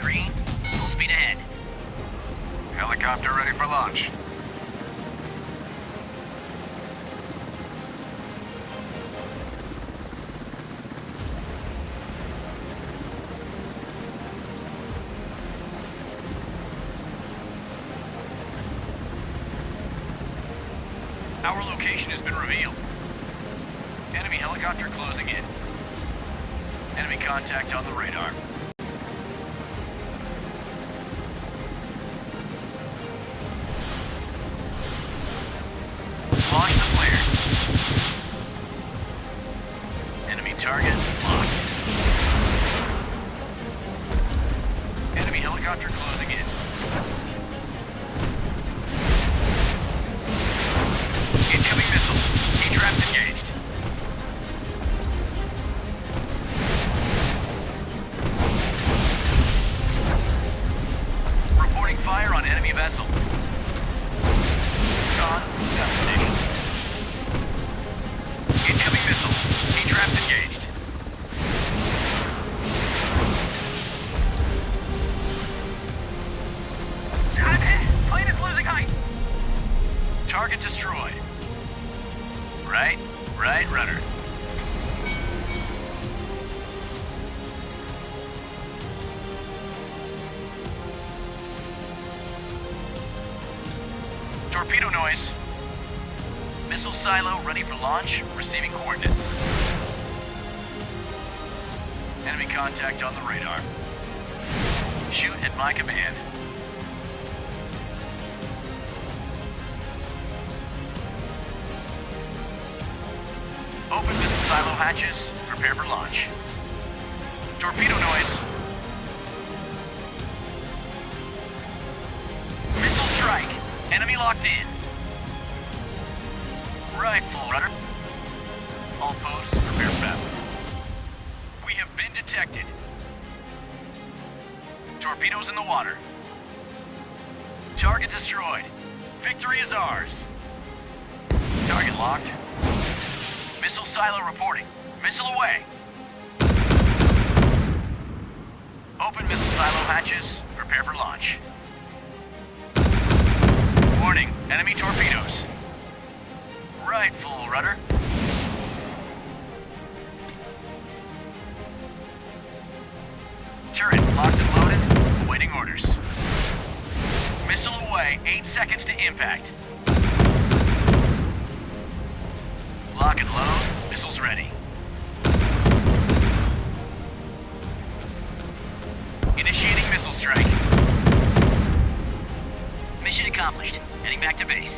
Green, full speed ahead. Helicopter ready for launch. Our location has been revealed. Enemy helicopter closing in. Enemy contact on the radar. Launch the flares. Enemy target locked. Enemy helicopter closing in. Incoming missiles. T-traps engaged. Reporting fire on enemy vessel. Gone. Destination. Incoming missile. T-traps engaged. Plane is losing height. Target destroyed. Right, rudder. Torpedo noise. Missile silo ready for launch, receiving coordinates. Enemy contact on the radar. Shoot at my command. Open missile silo hatches, prepare for launch. Torpedo noise. Missile strike. Enemy locked in. Right, full rudder. All posts, prepare for battle. We have been detected. Torpedoes in the water. Target destroyed. Victory is ours. Target locked. Missile silo reporting. Missile away. Open missile silo hatches. Prepare for launch. Warning, enemy torpedoes. Right, full rudder. Turret locked and loaded. Awaiting orders. Missile away. 8 seconds to impact. Lock and load. Missiles ready. Initiating missile strike. Mission accomplished. Heading back to base.